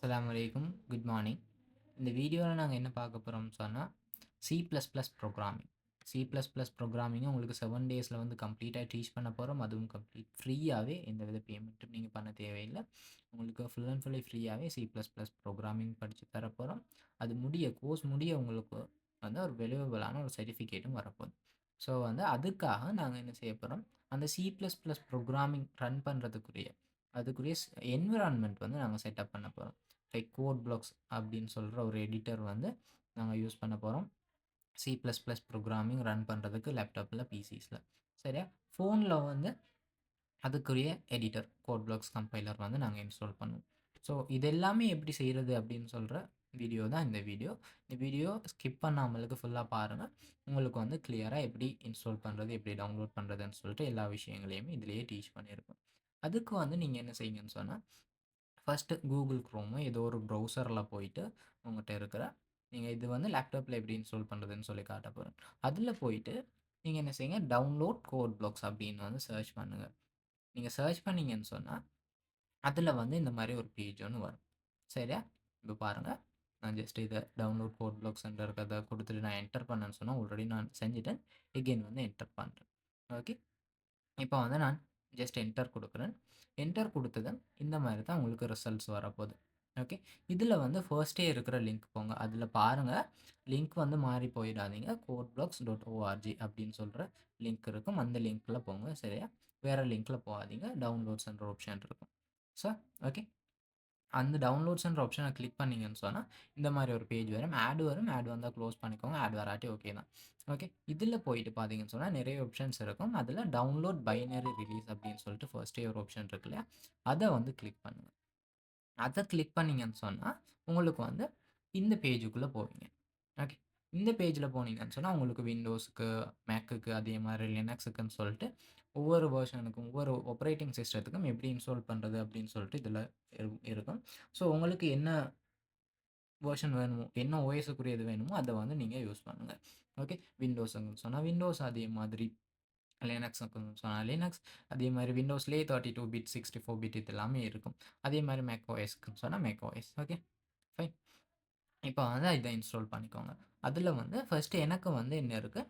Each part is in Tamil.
அஸ்ஸலாமு அலைக்கும். Good morning. இந்த வீடியோவில் நாங்கள் என்ன பார்க்க போகிறோம்னு சொன்னால் C plus plus programming. C plus plus ப்ரோக்ராமிங்கை உங்களுக்கு 7 டேஸில் வந்து கம்ப்ளீட்டாக டீச் பண்ண போகிறோம். அதுவும் கம்ப்ளீட் ஃப்ரீயாகவே, எந்த வித பேமெண்ட்டும் நீங்கள் பண்ண தேவையில்லை. உங்களுக்கு ஃபுல் அண்ட் ஃபுல்லி ஃப்ரீயாகவே சி ப்ளஸ் ப்ளஸ் ப்ரோக்ராமிங் படித்து தரப்போகிறோம். அது கோர்ஸ் முடிய உங்களுக்கு வந்து ஒரு வேல்யூபிளான ஒரு சர்டிஃபிகேட்டும் வரப்போகுது. ஸோ வந்து அதுக்காக நாங்கள் என்ன செய்ய போகிறோம், அந்த C plus plus programming run பண்ணுறதுக்குரிய அதுக்குரிய என்விரான்மெண்ட் வந்து நாங்கள் செட்டப் பண்ண போகிறோம். லைக் கோட் பிளாக்ஸ் அப்படின்னு சொல்கிற ஒரு எடிட்டர் வந்து நாங்கள் யூஸ் பண்ண போகிறோம். C plus plus programming run பண்ணுறதுக்கு லேப்டாப்பில், பிசிஸில். சரியா? ஃபோனில் வந்து அதுக்குரிய எடிட்டர் கோட் பிளாக்ஸ் கம்பைலர் வந்து நாங்கள் இன்ஸ்டால் பண்ணுவோம். ஸோ இது எல்லாமே எப்படி செய்கிறது அப்படின்னு சொல்கிற வீடியோ தான் இந்த வீடியோ. இந்த வீடியோ ஸ்கிப் பண்ணாமலுக்கு ஃபுல்லாக பாருங்கள். உங்களுக்கு வந்து கிளியராக எப்படி இன்ஸ்டால் பண்ணுறது, எப்படி டவுன்லோட் பண்ணுறதுன்னு சொல்லிட்டு எல்லா விஷயங்களையுமே இதிலேயே டீச் பண்ணியிருக்கோம். அதுக்கு வந்து நீங்கள் என்ன செய்யுங்கன்னு சொன்னால், ஃபஸ்ட்டு கூகுள் க்ரோமோ ஏதோ ஒரு ப்ரௌசரில் போயிட்டு உங்கள்கிட்ட இருக்கிற, நீங்கள் இது வந்து லேப்டாப்பில் எப்படி இன்ஸ்டால் பண்ணுறதுன்னு சொல்லி காட்ட போகிறேன். அதில் போயிட்டு நீங்கள் என்ன செய்யுங்க, டவுன்லோட் கோட் பிளாக்ஸ் அப்படின்னு வந்து சர்ச் பண்ணுங்கள். நீங்கள் சர்ச் பண்ணீங்கன்னு சொன்னால் அதில் வந்து இந்த மாதிரி ஒரு பேஜ் ஒன்று வரும். சரியா? இப்போ பாருங்கள், நான் ஜஸ்ட் இதை டவுன்லோட் கோட் பிளாக்ஸ் இருக்கிறத கொடுத்துட்டு நான் என்டர் பண்ணேன்னு சொன்னால் ஆல்ரெடி நான் செஞ்சுட்டேன். எகெயின் வந்து என்டர் பண்ணுறேன். ஓகே, இப்போ வந்து நான் ஜஸ்ட் என்டர் கொடுக்குறேன். என்டர் கொடுத்ததும் இந்த மாதிரி தான் உங்களுக்கு ரிசல்ட்ஸ் வரப்போகுது. ஓகே, இதில் வந்து ஃபர்ஸ்ட்டே இருக்கிற லிங்க் போங்க. அதில் பாருங்கள், லிங்க் வந்து மாறி போயிடாதீங்க. codeblocks.org அப்படின்னு சொல்கிற லிங்க் இருக்கும். அந்த லிங்க்கில் போங்க. சரியா? வேறு லிங்க்கில் போகாதீங்க. டவுன்லோட்ஸ்ன்ற ஆப்ஷன் இருக்கும். ஸோ ஓகே, அந்த டவுன்லோட்ஸ்ன்ற ஆப்ஷனை கிளிக் பண்ணீங்கன்னு சொன்னால் இந்த மாதிரி ஒரு பேஜ் வரும். ஆட் வரும். ஆட் வந்தால் க்ளோஸ் பண்ணிக்கோங்க. ஆட் வராட்டி ஓகே தான். ஓகே, இதில் போயிட்டு பார்த்தீங்கன்னு சொன்னால் நிறைய ஆப்ஷன்ஸ் இருக்கும். அதில் டவுன்லோட் பைனரி ரிலீஸ் அப்படின்னு சொல்லிட்டு ஃபர்ஸ்ட்டே ஒரு ஆப்ஷன் இருக்கு இல்லையா, அதை வந்து கிளிக் பண்ணுங்கள். அதை கிளிக் பண்ணீங்கன்னு சொன்னால் உங்களுக்கு வந்து இந்த பேஜுக்குள்ளே போவீங்க. ஓகே, இந்த பேஜில் போனீங்கன்னு சொன்னால் உங்களுக்கு விண்டோஸுக்கு, மேக்குக்கு, அதே மாதிரி லினக்ஸுக்குன்னு சொல்லிட்டு ஒவ்வொரு வெர்ஷனுக்கும், ஒவ்வொரு ஆப்பரேட்டிங் சிஸ்டத்துக்கும் எப்படி இன்ஸ்டால் பண்ணுறது அப்படின்னு சொல்லிட்டு இதில் இருக்கும். ஸோ உங்களுக்கு என்ன வெர்ஷன் வேணுமோ, என்ன ஓஎஸுக்குரியது வேணுமோ அதை வந்து நீங்கள் யூஸ் பண்ணுங்கள். ஓகே, விண்டோஸுக்குன்னு சொன்னால் விண்டோஸ், அதே மாதிரி லினக்ஸுக்குன்னு சொன்னால் லினக்ஸ், அதே மாதிரி விண்டோஸ்லேயே 32 பிட், 64 பிட் இது எல்லாமே இருக்கும். அதே மாதிரி மேக் ஓஎஸ்க்குன்னு சொன்னால் மேக் ஓஎஸ். Okay fine. இப்போ வந்து இதை இன்ஸ்டால் பண்ணிக்கோங்க. அதில் வந்து ஃபஸ்ட்டு எனக்கு வந்து என்ன இருக்குது,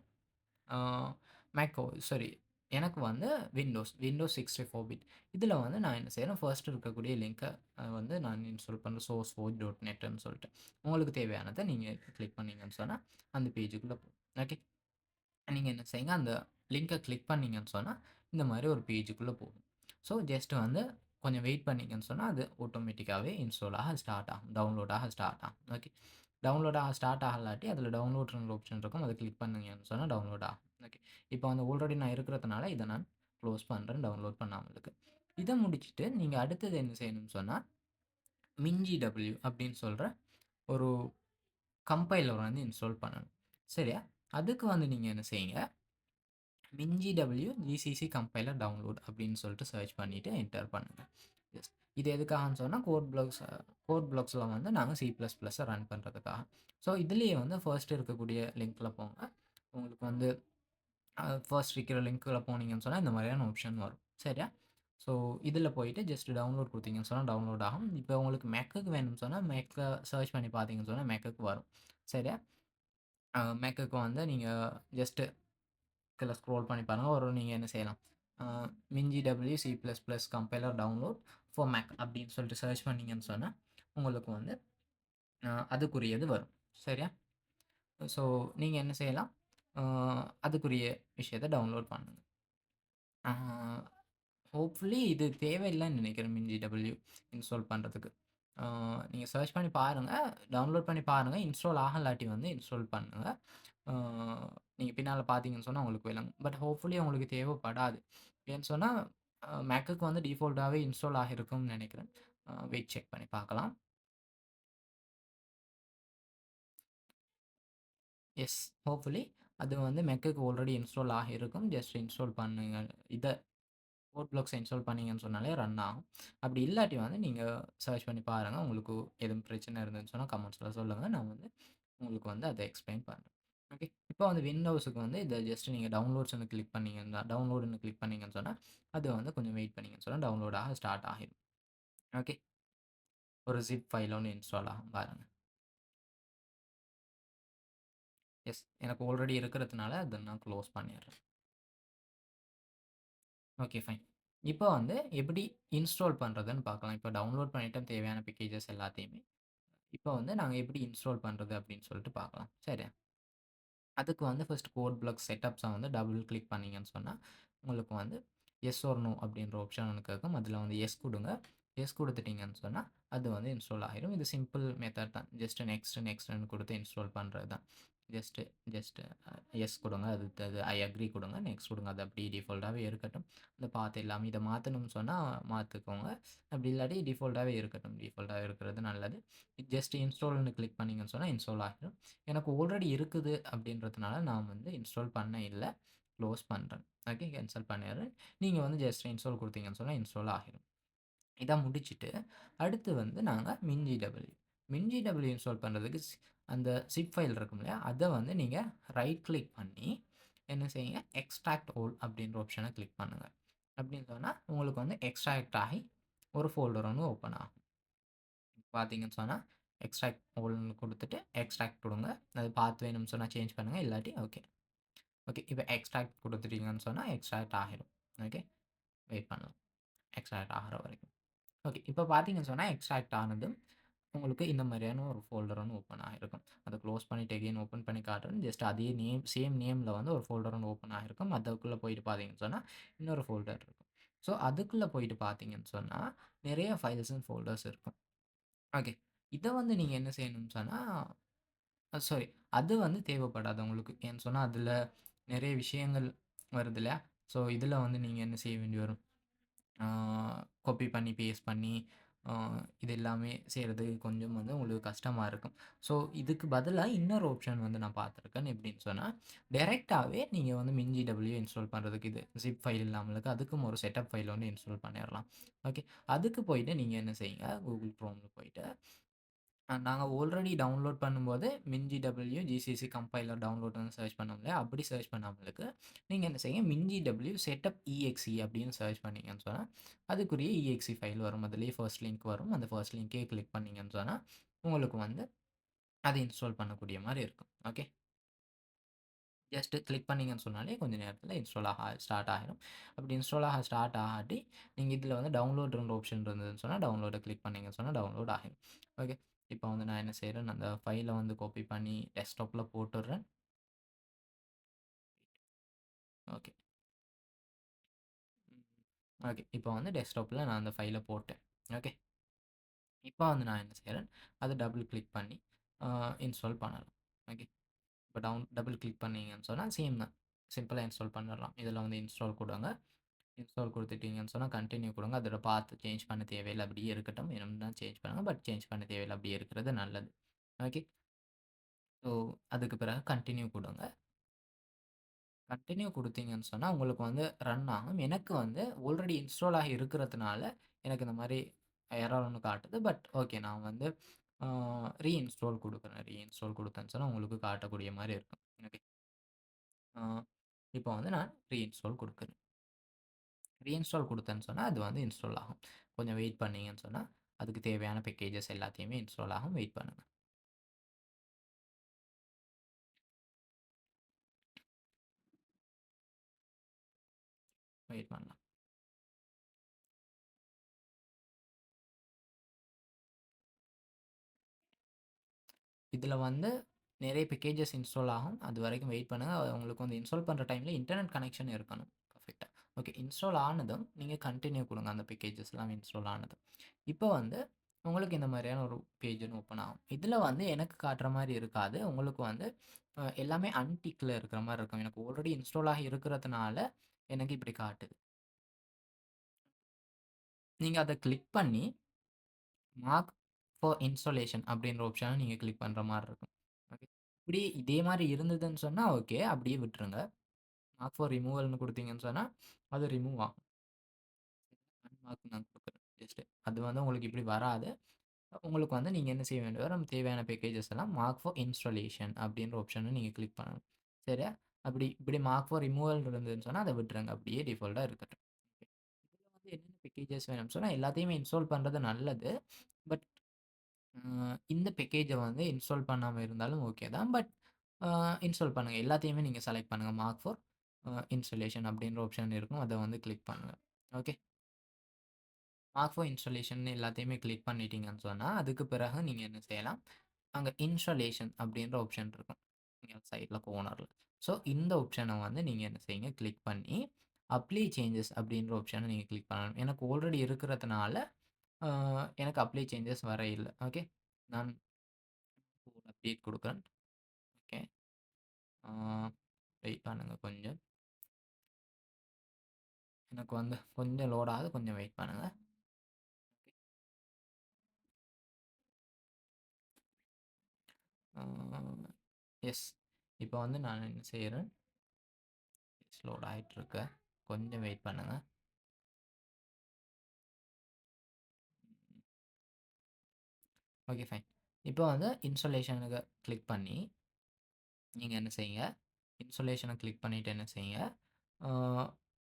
மேக் சாரி, எனக்கு வந்து விண்டோஸ் 64 பிட். இதில் வந்து நான் என்ன செய்கிறேன், ஃபர்ஸ்ட் இருக்கக்கூடிய லிங்க்கை வந்து நான் இன்ஸ்டால் பண்ணுறேன், sourceforge.netன்னு சொல்லிட்டு. உங்களுக்கு தேவையானதை நீங்கள் கிளிக் பண்ணீங்கன்னு சொன்னால் அந்த பேஜுக்குள்ளே போகும். ஓகே, நீங்கள் என்ன செய்யுங்க, அந்த லிங்க்கை கிளிக் பண்ணீங்கன்னு சொன்னால் இந்த மாதிரி ஒரு பேஜுக்குள்ளே போகும். ஸோ ஜஸ்ட் வந்து கொஞ்சம் வெயிட் பண்ணிங்கன்னு சொன்னால் அது ஆட்டோமேட்டிக்காகவே இன்ஸ்டால் ஆக ஸ்டார்ட் ஆகும், டவுன்லோட் ஆக ஸ்டார்ட் ஆகும். ஓகே, டவுன்லோட் ஆக ஸ்டார்ட் ஆகலாட்டி அதில் டவுன்லோட்ன்ற ஆப்ஷன் இருக்கும், அதை கிளிக் பண்ணீங்கன்னு சொன்னால் டவுன்லோட் ஆகும். ஓகே, இப்போ வந்து ஆல்ரெடி நான் இருக்கிறதுனால இதை நான் க்ளோஸ் பண்ணுறேன், டவுன்லோட் பண்ணாமல் இருக்கு. இதை முடிச்சுட்டு நீங்கள் அடுத்தது என்ன செய்யணும்னு சொன்னால், MinGW அப்படின்னு சொல்கிற ஒரு கம்பைலர் வந்து இன்ஸ்டால் பண்ணணும். சரியா? அதுக்கு வந்து நீங்கள் என்ன செய்யுங்க, MinGW GCC கம்பைலர் டவுன்லோட் அப்படின்னு சொல்லிட்டு சர்ச் பண்ணிவிட்டு என்டர் பண்ணுங்கள். எஸ், இது எதுக்காகன்னு சொன்னால் கோட் பிளாக்ஸில் வந்து நாங்கள் C++ஸை ரன் பண்ணுறதுக்காக. ஸோ இதுலேயே வந்து ஃபர்ஸ்ட் இருக்கக்கூடிய லிங்க்கில் போங்க. உங்களுக்கு வந்து ஃபர்ஸ்ட் இருக்கிற லிங்க்கில் போனீங்கன்னு சொன்னால் இந்த மாதிரியான ஆப்ஷன் வரும். சரியா? ஸோ இதில் போயிட்டு ஜஸ்ட் டவுன்லோட் கொடுத்தீங்கன்னு சொன்னால் டவுன்லோட் ஆகும். இப்போ உங்களுக்கு மேக்குக்கு வேணும்னு சொன்னால் மேக்கில் சர்ச் பண்ணி பார்த்தீங்கன்னு சொன்னால் மேக்குக்கு வரும். சரியா? மேக்குக்கு வந்து நீங்கள் ஜஸ்ட்டு இதில் ஸ்க்ரோல் பண்ணி பாருங்கள். ஒரு நீங்கள் என்ன செய்யலாம், MinGW C++ compiler download for Mac அப்படின்னு சொல்லிட்டு சர்ச் பண்ணீங்கன்னு சொன்னால் உங்களுக்கு வந்து அதுக்குரியது வரும். சரியா? ஸோ நீங்கள் என்ன செய்யலாம், அதுக்குரிய விஷயத்தை டவுன்லோட் பண்ணுங்கள். ஹோப்ஃபுல்லி இது தேவையில்லைன்னு நினைக்கிறேன் MinGW இன்ஸ்டால் பண்ணுறதுக்கு. நீங்கள் சர்ச் பண்ணி பாருங்கள், டவுன்லோட் பண்ணி பாருங்கள். இன்ஸ்டால் ஆகலாட்டி வந்து இன்ஸ்டால் பண்ணுங்கள். நீங்கள் பின்னால் பார்த்தீங்கன்னு சொன்னால் உங்களுக்கு விளங்கும். பட் ஹோப்ஃபுல்லி உங்களுக்கு தேவைப்படாது. ஏன்னு சொன்னால் மேக்குக்கு வந்து டிஃபால்ட்டாகவே இன்ஸ்டால் ஆகிருக்கும்னு நினைக்கிறேன். வெயிட் செக் பண்ணி பார்க்கலாம். எஸ், ஹோப்ஃபுல்லி அது வந்து மேக்குக்கு ஆல்ரெடி இன்ஸ்டால் ஆகிருக்கும். ஜஸ்ட் இன்ஸ்டால் பண்ணுங்க. இதை கோட் பிளாக்ஸை இன்ஸ்டால் பண்ணீங்கன்னு சொன்னாலே ரன் ஆகும். அப்படி இல்லாட்டி வந்து நீங்கள் சர்ச் பண்ணி பாருங்கள். உங்களுக்கு எதுவும் பிரச்சனை இருந்துன்னு சொன்னால் கமெண்ட்ஸில் சொல்லுங்கள். நான் வந்து உங்களுக்கு வந்து அதை எக்ஸ்பிளைன் பண்ணுறேன். ஓகே, இப்போ வந்து விண்டோஸுக்கு வந்து இதை ஜஸ்ட் நீங்கள் டவுன்லோட்ஸ்னு கிளிக் பண்ணீங்கன்னா, டவுன்லோடுன்னு கிளிக் பண்ணீங்கன்னு சொன்னால் அது வந்து கொஞ்சம் வெயிட் பண்ணிங்கன்னு சொன்னால் டவுன்லோட் ஆக ஸ்டார்ட் ஆகிடும். ஓகே, ஒரு ஜிப் ஃபைல் ஒண்ணு இன்ஸ்டால் ஆகும் பாருங்க. எஸ். எனக்கு ஆல்ரெடி இருக்கிறதுனால அத நான் க்ளோஸ் பண்ணிடுறேன். Okay fine. இப்போ வந்து எப்படி இன்ஸ்டால் பண்ணுறதுன்னு பார்க்கலாம். இப்போ டவுன்லோட் பண்ணிட்டோம் தேவையான பேக்கேஜஸ் எல்லாத்தையுமே. இப்போ வந்து நாங்க எப்படி இன்ஸ்டால் பண்றது அப்படின்னு சொல்லிட்டு பார்க்கலாம். சரியா? அதுக்கு வந்து ஃபர்ஸ்ட் கோட் பிளாக் செட்டப்ஸை வந்து டபுள் கிளிக் பண்ணீங்கன்னு சொன்னா, உங்களுக்கு வந்து எஸ் ஆர் நோ அப்படின்ற ஆப்ஷன் ஒண்ணு கேட்கும். அதில வந்து எஸ் குடுங்க. எஸ் குடுத்துட்டீங்கன்னு சொன்னா, அது வந்து இன்ஸ்டால் ஆயிரும். இது சிம்பிள் மெத்தட் தான். ஜஸ்ட் நெக்ஸ்ட் நெக்ஸ்ட்ன்னு குடுத்து இன்ஸ்டால் பண்றது தான். ஜஸ்ட் ஜஸ்ட் எஸ் குடுங்க. அது ஐ அக்ரி குடுங்க. நெக்ஸ்ட் குடுங்க. அது அப்படியே டிஃபால்ட்டாவே இருக்கட்டும். இந்த பாத் எல்லாமே இத மாத்தணும்னு சொன்னா மாத்திக்கோங்க. அப்படி இல்லாட்டி டிஃபால்ட்டாவே இருக்கட்டும். டிஃபால்ட்டாவே இருக்கிறது நல்லது. ஜஸ்ட் இன்ஸ்டால்ன்னு கிளிக் பண்ணீங்கன்னு சொன்னா இன்ஸ்டால் ஆகிரும். எனக்கு ஆல்ரெடி இருக்குது அப்படின்றதுனால நான் வந்து இன்ஸ்டால் பண்ண இல்ல. க்ளோஸ் பண்றேன். ஓகே கேன்சல் பண்ணிடுறேன். நீங்க வந்து ஜஸ்ட் இன்ஸ்டால் குடுத்தீங்கன்னு சொன்னா இன்ஸ்டால் ஆகிரும். இத முடிச்சுட்டு, அடுத்து வந்து நாங்க MinGW. MinGW இன்ஸ்டால் பண்றதுக்கு அந்த ஸிப் ஃபைல் இருக்கும் இல்லையா? அத வந்து நீங்க ரைட் கிளிக் பண்ணி என்ன செய்யுங்க, எக்ஸ்ட்ராக்ட் ஆல் அப்படின்ற ஆப்ஷன கிளிக் பண்ணுங்க. அப்படின்னு சொன்னா, உங்களுக்கு வந்து எக்ஸ்ட்ராக்ட் ஆகி ஒரு ஃபோல்டர் ஒண்ணு ஓப்பன் ஆகும். பார்த்தீங்கன்னு சொன்னா, எக்ஸ்ட்ராக்ட் ஆல்ன்னு குடுத்துட்டு, எக்ஸ்ட்ராக்ட் குடுங்க. அது பாத் வேணும்னு சொன்னா சேஞ்ச் பண்ணுங்க. இல்லாட்டி ஓகே. ஓகே. இப்ப எக்ஸ்ட்ராக்ட் குடுத்துட்டீங்கன்னு சொன்னா, எக்ஸ்ட்ராக்ட் ஆகிரும். ஓகே. வெயிட் பண்ணலாம். எக்ஸ்ட்ராக்ட் ஆகுற வரைக்கும். ஓகே. இப்ப பார்த்தீங்கன்னு சொன்னா, எக்ஸ்ட்ராக்ட் ஆனதும் உங்களுக்கு இந்த மாதிரியான ஒரு ஃபோல்டர் ஒண்ணு ஓப்பன் ஆகிருக்கும். அத க்ளோஸ் பண்ணிட்டு அகைன் ஓப்பன் பண்ணி காட்டுறேன். ஜஸ்ட் அதே நேம் சேம் நேம்ல வந்து ஒரு ஃபோல்டர் ஒண்ணு ஓப்பன் ஆகிருக்கும். அதுக்குள்ள போயிட்டு பார்த்தீங்கன்னு சொன்னா, இன்னொரு ஃபோல்டர் இருக்கும். ஸோ, அதுக்குள்ள போயிட்டு பார்த்தீங்கன்னு சொன்னா, நிறைய ஃபைல்ஸ் அண்ட் ஃபோல்டர்ஸ் இருக்கும். ஓகே. இத வந்து நீங்க என்ன செய்யணும்னு சொன்னா, சாரி அது வந்து தேவைப்படாது உங்களுக்கு. ஏன்னு சொன்னா, அதுல நிறைய விஷயங்கள் வருது இல்லையா? ஸோ, இதுல வந்து நீங்க என்ன செய்ய வேண்டி வரும்? ஆ காப்பி பண்ணி, பேஸ்ட் பண்ணி இது எல்லாமே செய்றதுக்கு கொஞ்சம் வந்து உங்களுக்கு கஷ்டமா இருக்கும். ஸோ, இதுக்கு பதிலா இன்னொரு ஆப்ஷன் வந்து நான் பார்த்துருக்கேன். எப்படின்னு சொன்னா, டைரக்ட்டாவே நீங்க வந்து MinGW இன்ஸ்டால் பண்றதுக்கு இது ஜிப் ஃபைல் இல்லாமலுக்கு அதுக்கும் ஒரு செட்டப் ஃபைல் வந்து இன்ஸ்டால் பண்ணிறலாம். ஓகே. அதுக்கு போயிட்டு நீங்க என்ன செய்யுங்க, Google Chromeல போயிட்டு நாங்க ஆல்ரெடி டவுன்லோட் பண்ணும்போது MinGW ஜிசிசி கம்பைலர் டவுன்லோட்ன்னு சர்ச் பண்ணோம் இல்லையா? அப்படி சர்ச் பண்ணாமலுக்கு, நீங்க என்ன செய்யுங்க MinGW செட்டப் EXE அப்படின்னு சர்ச் பண்ணீங்கன்னு சொன்னா, அதுக்குரிய EXE ஃபைல் வரும். அதிலேயே ஃபர்ஸ்ட் லிங்க் வரும். அந்த ஃபர்ஸ்ட் லிங்கே கிளிக் பண்ணீங்கன்னு சொன்னா, உங்களுக்கு வந்து அத இன்ஸ்டால் பண்ணக்கூடிய மாரி இருக்கும். ஓகே. ஜஸ்ட் கிளிக் பண்ணீங்கன்னு சொன்னாலே கொஞ்ச நேரத்தில இன்ஸ்டால் ஆக ஸ்டார்ட் ஆகிரும். அப்படி இன்ஸ்டால் ஆக ஸ்டார்ட் ஆகாட்டி, நீங்க இதில வந்து டவுன்லோட்ன்ற ஆப்ஷன் இருந்ததுன்னு சொன்னா, டவுன்லோட கிளிக் பண்ணீங்கன்னு சொன்னா டவுன்லோட் ஆகிரும். ஓகே. இப்போ வந்து நான் என்ன செய்றேன், அந்த ஃபைல வந்து காப்பி பண்ணி டெஸ்க்டாப்ல போட்டுடுறேன். ஓகே. ம். ஓகே. இப்போ வந்து டெஸ்க்டாப்ல நான் அந்த ஃபைல போட்டேன். ஓகே. இப்போ வந்து நான் என்ன செய்றேன், அத டபுள் கிளிக் பண்ணி அ இன்ஸ்டால் பண்ணலாம். ஓகே. இப்போ டபுள் கிளிக் பண்ணீங்கன்னு சொன்னா, சேம் தான். சிம்பிளா இன்ஸ்டால் பண்ணிடலாம். இதில வந்து இன்ஸ்டால் குடுங்க. இன்ஸ்டால் குடுத்துட்டீங்கன்னு சொன்னா, கன்டின்யூ குடுங்க. அதோட பாத் சேஞ்ச் பண்ண தேவையில்ல. அப்படியே இருக்கட்டும். வேணும்னா சேஞ்ச் பண்ணுங்க. பட் சேஞ்ச் பண்ண தேவையில்ல. அப்படியே இருக்கிறது நல்லது. ஓகே. ஸோ, அதுக்கு பிறகு கன்டின்யூ குடுங்க. கன்டின்யூ குடுத்தீங்கன்னு சொன்னா, உங்களுக்கு வந்து ரன் ஆகும். எனக்கு வந்து ஆல்ரெடி இன்ஸ்டால் ஆகி இருக்கிறதுனால, எனக்கு இந்த மாரி எரர் ஒண்ணு காட்டுது. பட் ஓகே நான் வந்து ஆ ரீஇன்ஸ்டால் குடுக்குறேன். ரீஇன்ஸ்டால் குடுத்தேன்னு சொன்னா, உங்களுக்கு காட்டக்கூடிய மாரி இருக்கும். ஓகே. ஆ இப்போ வந்து நான் ரீஇன்ஸ்டால் குடுக்குறேன். ரீஇன்ஸ்டால் குடுத்தேன்னு சொன்னா, அது வந்து இன்ஸ்டால் ஆகும். கொஞ்சம் வெயிட் பண்ணீங்கன்னு சொன்னா, அதுக்கு தேவையான பேக்கேஜஸ் எல்லாத்தையுமே இன்ஸ்டால் ஆகும். வெயிட் பண்ணுங்க. வெயிட் பண்ணலாம். இதுல வந்து நெறைய பேக்கேஜஸ் இன்ஸ்டால் ஆகும். அதுவரைக்கும் வெயிட் பண்ணுங்க. உங்களுக்கு வந்து இன்ஸ்டால் பண்ற டைம்ல இன்டர்நெட் கனெக்ஷன் இருக்கணும். பெர்ஃபெக்ட்டா. ஓகே. இன்ஸ்டால் ஆனதும் நீங்க கன்டின்யூ குடுங்க. அந்த பேக்கேஜஸ் எல்லாம் இன்ஸ்டால் ஆனதும். இப்போ வந்து உங்களுக்கு இந்த மாரியான ஒரு பேஜ் ஒண்ணு ஓப்பன் ஆகும். இதுல வந்து எனக்கு காட்டுற மாரி இருக்காது. உங்களுக்கு வந்து எல்லாமே அன்டிக்ல இருக்கிற மாரி இருக்கும். எனக்கு ஆல்ரெடி இன்ஸ்டால் ஆகி இருக்கிறதுனால, எனக்கு இப்படி காட்டுது. நீங்க அத கிளிக் பண்ணி மார்க் ஃபார் இன்ஸ்டாலேஷன் அப்படின்ற ஆப்ஷன நீங்க கிளிக் பண்ற மாரி இருக்கும். ஓகே. இப்படி இதே மாரி இருந்ததுன்னு சொன்னா ஓகே. அப்படியே விட்டுருங்க. மார்க் ஃபார் ரிமூவல்ன்னு குடுத்தீங்கன்னு சொன்னா, அது ரிமூவ் ஆகும். அன்மார்க் நான் குடுக்குறேன். ஜஸ்ட் அது வந்து உங்களுக்கு இப்படி வராது. உங்களுக்கு வந்து நீங்க என்ன செய்ய வேண்டிய வரும், தேவையான பேக்கேஜஸ் எல்லாம் மார்க் ஃபார் இன்ஸ்டாலேஷன் அப்படின்ற ஆப்ஷன நீங்க கிளிக் பண்ணணும். சரியா? அப்படி இப்படி மார்க் ஃபார் ரிமூவல் இருந்ததுன்னு சொன்னா, அத விட்டுருங்க. அப்படியே டிஃபால்ட்டா இருக்கட்டும். இதுல வந்து என்னென்ன பேக்கேஜஸ் வேணும்னு சொன்னா, எல்லாத்தையுமே இன்ஸ்டால் பண்றது நல்லது. பட் இந்த பேக்கேஜ வந்து இன்ஸ்டால் பண்ணாம இருந்தாலும் ஓகே தான். பட் இன்ஸ்டால் பண்ணுங்க. எல்லாத்தையுமே நீங்க செலக்ட் பண்ணுங்க. மார்க் ஃபார் இன்ஸ்டாலேஷன் அப்படின்ற ஆப்ஷன் இருக்கும். அத வந்து கிளிக் பண்ணுங்க. ஓகே. மார்க் ஃபார் இன்ஸ்டாலேஷன் எல்லாத்தையுமே கிளிக் பண்ணிட்டீங்கன்னு சொன்னா, அதுக்கு பிறகு நீங்க என்ன செய்யலாம், அங்க இன்ஸ்டாலேஷன் அப்படின்ற ஆப்ஷன் இருக்கும். இங்க சைட்ல கார்னர்ல. ஸோ இந்த ஆப்ஷன வந்து நீங்க என்ன செய்யுங்க, கிளிக் பண்ணி அப்ளை சேஞ்சஸ் அப்படின்ற ஆப்ஷன நீங்க கிளிக் பண்ணணும். எனக்கு ஆல்ரெடி இருக்கிறதுனால, அ எனக்கு அப்ளை சேஞ்சஸ் வர இல்ல. ஓகே. நான் ஒரு அப்டேட் குடுக்குறேன். ஓகே. ஆ வெயிட் பண்ணுங்க கொஞ்சம். எனக்கு வந்து கொஞ்சம் லோட் ஆகுது. கொஞ்சம் வெயிட் பண்ணுங்க. ஆ எஸ். இப்போ வந்து நான் என்ன செய்றேன், லோட் ஆயிட்டுருக்கு. கொஞ்சம் வெயிட் பண்ணுங்க. Okay fine. இப்போ வந்து இன்ஸ்டாலேஷனுக்கு கிளிக் பண்ணி, நீங்க என்ன செய்யுங்க, இன்ஸ்டாலேஷன கிளிக் பண்ணிட்டு என்ன செய்யுங்க, ஆ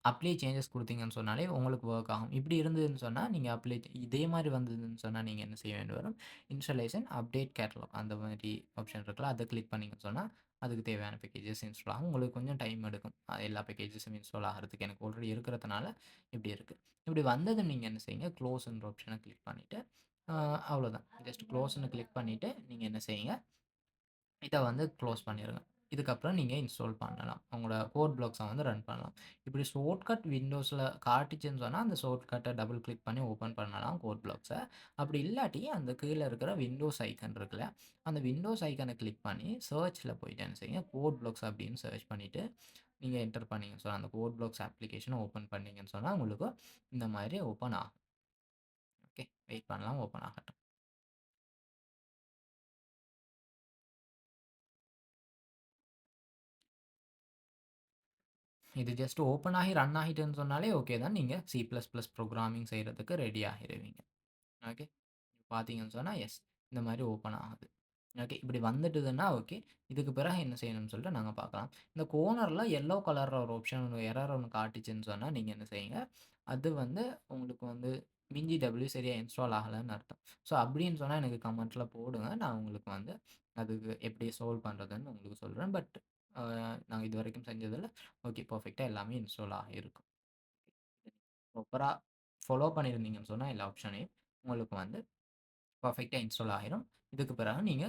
அப்ளை சேஞ்சஸ் குடுத்தீங்கன்னு சொன்னாலே உங்களுக்கு வொர்க் ஆகும். இப்படி இருந்ததுன்னு சொன்னா, நீங்க இதே மாரி வந்ததுன்னு சொன்னா, நீங்க என்ன செய்ய வேண்டி வரும், இன்ஸ்டாலேஷன், அப்டேட் கேட்டலாக் அந்த மாரி ஆப்ஷன் இருக்குல்ல, அத கிளிக் பண்ணீங்கன்னு சொன்னா, அதுக்கு தேவையான பேக்கேஜஸ் இன்ஸ்டால் ஆகும். உங்களுக்கு கொஞ்சம் டைம் எடுக்கும். எல்லா பேக்கேஜஸும் இன்ஸ்டால் ஆகுறதுக்கு. எனக்கு ஆல்ரெடி இருக்கிறதுனால இப்படி இருக்கு. இப்படி வந்ததும் நீங்க என்ன செய்யுங்க, க்ளோஸ்ன்ற ஆப்ஷன கிளிக் பண்ணிட்டு, ஆ அவ்வளோதான். ஜஸ்ட் க்ளோஸ்ன்னு கிளிக் பண்ணிட்டு, நீங்க என்ன செய்யுங்க, இத வந்து க்ளோஸ் பண்ணிருங்க. இதுக்கப்புறம் நீங்க இன்ஸ்டால் பண்ணலாம். உங்களோட கோட் ப்ளாக்ஸ வந்து ரன் பண்ணலாம். இப்படி ஷார்ட்கட் விண்டோஸ்ல காட்டுச்சுன்னு சொன்னா, அந்த ஷார்ட்கட்ட டபுள் கிளிக் பண்ணி ஓப்பன் பண்ணலாம் கோட் ப்ளாக்ஸ. அப்படி இல்லாட்டி அந்த கீழ இருக்கிற விண்டோஸ் ஐகான் இருக்குல்ல, அந்த விண்டோஸ் ஐகான கிளிக் பண்ணி சர்ச்ல போயிட்டு என்ன செய்யுங்க, கோட் ப்ளாக்ஸ் அப்படின்னு சர்ச் பண்ணிட்டு, நீங்க என்டர் பண்ணீங்கன்னு சொன்னா, அந்த கோட் ப்ளாக்ஸ் அப்ளிகேஷன ஓப்பன் பண்ணீங்கன்னு சொன்னா, உங்களுக்கு இந்த மாரி ஓப்பன் ஆகும். ஓகே. வெயிட் பண்ணலாம். ஓப்பன் ஆகட்டும். இது ஜஸ்ட் ஓப்பன் ஆகி ரன் ஆகிட்டுன்னு சொன்னாலே ஓகே தான். நீங்க சி பிளஸ் பிளஸ் புரோகிராமிங் செய்றதுக்கு ரெடி ஆகிருவீங்க. ஓகே. பார்த்தீங்கன்னு சொன்னா, எஸ். இந்த மாரி ஓப்பன் ஆகுது. ஓகே. இப்படி வந்துட்டுதுன்னா ஓகே. இதுக்கு பிறகு என்ன செய்யணும்னு சொல்லிட்டு நாங்க பார்க்கலாம். இந்த கோனர்ல எல்லோ கலர்ல ஒரு ஆப்ஷன் எரர் ஒண்ணு காட்டுச்சுன்னு சொன்னா, நீங்க என்ன செய்யுங்க, அது வந்து உங்களுக்கு வந்து WinGW சரியா இன்ஸ்டால் ஆகலன்னு அர்த்தம். ஸோ அப்படின்னு சொன்னா எனக்கு கமெண்ட்ல போடுங்க. நான் உங்களுக்கு வந்து அதுக்கு எப்படி சால்வ் பண்றதுன்னு உங்களுக்கு சொல்றேன். பட் அ நாங்க இதுவரைக்கும் செஞ்சதுல ஓகே பெர்ஃபெக்ட்டா எல்லாமே இன்ஸ்டால் ஆகியிருக்கும். ப்ராப்பரா ஃபாலோ பண்ணியிருந்தீங்கன்னு சொன்னா எல்லா ஆப்ஷனையும் உங்களுக்கு வந்து பெர்ஃபெக்ட்டா இன்ஸ்டால் ஆயிரும். இதுக்கு பிறகு நீங்க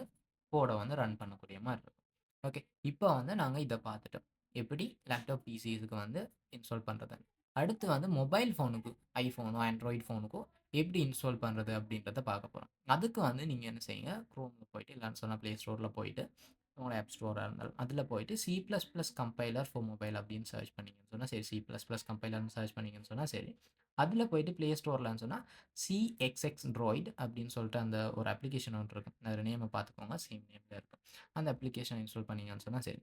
கோட வந்து ரன் பண்ணக்கூடிய மாரி இருக்கும். ஓகே. இப்போ வந்து நாங்க இத பார்த்துட்டோம். எப்படி லேப்டாப், பிசிஸ்க்கு வந்து இன்ஸ்டால் பண்றதுன்னு. அடுத்து வந்து மொபைல் ஃபோனுக்கு iPhoneஓ, Android ஃபோனுக்கோ எப்படி இன்ஸ்டால் பண்றது அப்படின்றத பார்க்க போறோம். அதுக்கு வந்து நீங்க என்ன செய்யுங்க, Chromeல போயிட்டு இல்லன்னு சொன்னா Play Storeல போயிட்டு, உங்களோட ஆப் ஸ்டோரா இருந்தாலும் அதில போயிட்டு C plus plus compiler for mobile அப்படின்னு சர்ச் பண்ணீங்கன்னு சொன்னா சரி, சி பிளஸ் பிளஸ் கம்பைலர்ன்னு சர்ச் பண்ணீங்கன்னு சொன்னா சரி. அதில போயிட்டு Play Storeலன்னு சொன்னா சிஎக்ஸ்எக்ஸ் Droid அப்படின்னு சொல்லிட்டு அந்த ஒரு அப்ளிகேஷன் ஒண்ணு இருக்கும். அதோட நேம பார்த்துக்கோங்க. சேம் நேம்ல இருக்கும். அந்த அப்ளிகேஷன் இன்ஸ்டால் பண்ணீங்கன்னு சொன்னா சரி.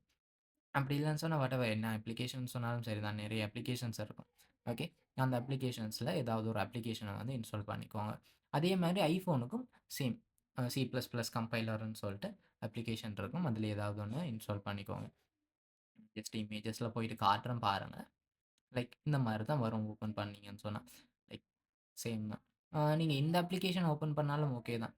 அப்படி இல்லன்னு சொன்னா வாட்டெவர் என்ன அப்ளிகேஷன் சொன்னாலும் சரிதான். நிறைய அப்ளிகேஷன்ஸ் இருக்கும். ஓகே. அந்த அப்ளிகேஷன்ஸ்ல ஏதாவது ஒரு அப்ளிகேஷன வந்து இன்ஸ்டால் பண்ணிக்கோங்க. அதே மாரி iPhoneக்கும் சேம் சி பிளஸ் பிளஸ் கம்பைலர்ன்னு சொல்லிட்டு அப்ளிகேஷன் இருக்கும். அதில ஏதாவது ஒண்ணு இன்ஸ்டால் பண்ணிக்கோங்க. ஜஸ்ட் இமேஜஸ்ல போயிட்டு காட்டுறேன் பாருங்க. லைக் இந்த மாரி தான் வரும் ஓப்பன் பண்ணீங்கன்னு சொன்னா. லைக் சேம் தான். நீங்க இந்த அப்ளிகேஷன் ஓப்பன் பண்ணாலும் ஓகே தான்.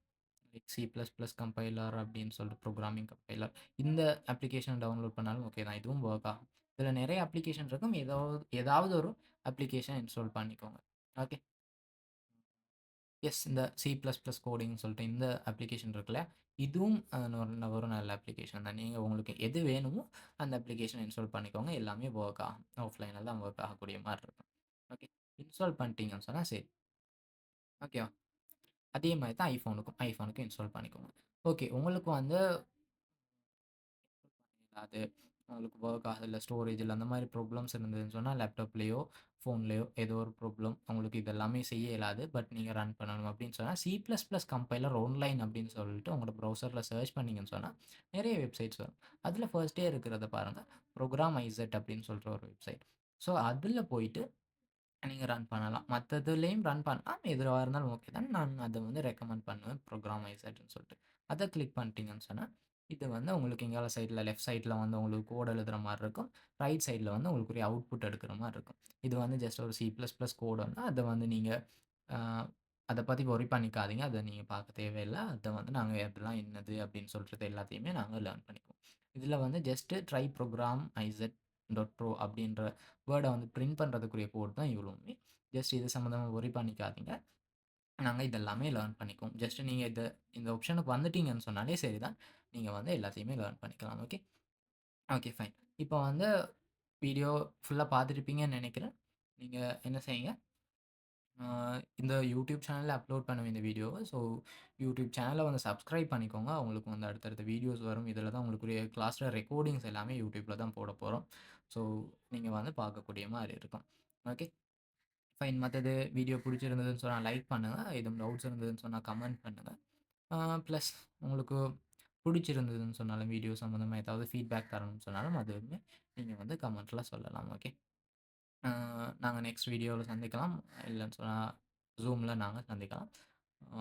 Like C plus plus compiler அப்படின்னு சொல்லிட்டு ப்ரோகிராமிங் கம்பைலர். இந்த அப்ளிகேஷன் டவுன்லோட் பண்ணாலும் ஓகே தான். இதுவும் வொர்க் ஆகும். இதில நிறைய அப்ளிகேஷன் இருக்கும். ஏதாவது ஒரு அப்ளிகேஷன் இன்ஸ்டால் பண்ணிக்கோங்க. ஓகே. எஸ். இந்த சி பிளஸ் பிளஸ் கோடிங்ன்னு சொல்லிட்டு இந்த அப்ளிகேஷன் இருக்குல்ல, இதுவும் ஒரு நல்ல அப்ளிகேஷன் தான். நீங்க உங்களுக்கு எது வேணுமோ அந்த அப்ளிகேஷன் இன்ஸ்டால் பண்ணிக்கோங்க. எல்லாமே வொர்க் ஆகும். ஆஃப்லைன்ல தான் வொர்க் ஆகக்கூடிய மாரி இருக்கும். ஓகே. இன்ஸ்டால் பண்ணிட்டீங்கன்னு சொன்னா சரி. ஓகேவா? அதே மாரி தான் iPhoneக்கும் இன்ஸ்டால் பண்ணிக்கோங்க. ஓகே. உங்களுக்கு வந்து அது உங்களுக்கு ஒர்க் ஆகல, ஸ்டோரேஜ் இல்ல அந்த மாரி ப்ராப்ளம்ஸ் இருந்ததுன்னு சொன்னா, லேப்டாப்லயோ, ஃபோன்லயோ ஏதோ ஒரு ப்ராப்ளம் உங்களுக்கு இது எல்லாமே செய்ய இயலாது. பட் நீங்க ரன் பண்ணணும் அப்படின்னு சொன்னா, C plus plus compiler online அப்படின்னு சொல்லிட்டு உங்களோட ப்ரௌசர்ல சர்ச் பண்ணீங்கன்னு சொன்னா, நிறைய வெப்சைட்ஸ் வரும். அதில ஃபர்ஸ்ட்டே இருக்கிறத பாருங்க. ப்ரோகிராமைசட் அப்படின்னு சொல்ற ஒரு வெப்சைட். ஸோ அதில போயிட்டு நீங்க ரன் பண்ணலாம். மத்ததுலயும் ரன் பண்ணலாம். எதுவா இருந்தாலும் ஓகே தான். நான் அத வந்து ரெக்கமெண்ட் பண்ணுவேன். ப்ரோகிராமைசர்ன்னு சொல்லிட்டு. அத கிளிக் பண்ணிட்டீங்கன்னு சொன்னா, இது வந்து உங்களுக்கு இங்கால சைட்ல லெஃப்ட் சைட்ல வந்து உங்களுக்கு கோட் எழுதுற மாரி இருக்கும். ரைட் சைட்ல வந்து உங்களுக்கு ஒரு அவுட்புட் எடுக்கிற மாரி இருக்கும். இது வந்து ஜஸ்ட் ஒரு சி பிளஸ் பிளஸ் கோட் வந்து அத வந்து நீங்க அ அத பத்தி ஒரி பண்ணிக்காதீங்க. அத நீங்க பார்க்க தேவையில்ல. அத வந்து நாங்க அதெல்லாம் என்னது அப்படின்னு சொல்றது எல்லாத்தையுமே நாங்க லேர்ன் பண்ணிக்குவோம். இதுல வந்து ஜஸ்ட் ட்ரை புரோகிராம் IZ.pro அப்படின்ற வேர்ட வந்து பிரிண்ட் பண்றதுக்குரிய கோட் தான் இவ்வளவுமே. ஜஸ்ட் இது சம்மந்தமா ஒரி பண்ணிக்காதீங்க. நாங்க இதெல்லாமே லேர்ன் பண்ணிக்குவோம். ஜஸ்ட் நீங்க இந்த ஆப்ஷனுக்கு வந்துட்டீங்கன்னு சொன்னாலே சரிதான். நீங்க வந்து எல்லாத்தையுமே லேர்ன் பண்ணிக்கலாம். ஓகே. Okay fine. இப்போ வந்து வீடியோ ஃபுல்லா பார்த்துருப்பீங்கன்னு நெனைக்கிறேன். நீங்க என்ன செய்யுங்க, அ இந்த யூடியூப் சேனல்ல அப்லோட் பண்ணுவேன் இந்த வீடியோவ. ஸோ யூடியூப் சேனல வந்து சப்ஸ்கிரைப் பண்ணிக்கோங்க. உங்களுக்கு வந்து அடுத்தடுத்த வீடியோஸ் வரும். இதில தான் உங்களுக்குரிய கிளாஸ்ல ரெக்கார்டிங்ஸ் எல்லாமே யூடியூப்ல தான் போட போறோம். ஸோ நீங்க வந்து பார்க்கக்கூடிய மாரி இருக்கும். ஓகே. ஃபைன். மத்தது வீடியோ புடிச்சிருந்ததுன்னு சொன்னா லைக் பண்ணுங்க. எதுவும் டவுட்ஸ் இருந்ததுன்னு சொன்னா கமெண்ட் பண்ணுங்க. ஆ ப்ளஸ் உங்களுக்கு புடிச்சிருந்ததுன்னு சொன்னாலும், வீடியோ சம்மந்தமா ஏதாவது ஃபீட்பேக் தரணும்னு சொன்னாலும், அதுவுமே நீங்க வந்து கமெண்ட்ல சொல்லலாம். ஓகே. ஆ நாங்க நெக்ஸ்ட் வீடியோல சந்திக்கலாம். இல்லன்னு சொன்னா Zoomல நாங்க சந்திக்கலாம். ஆ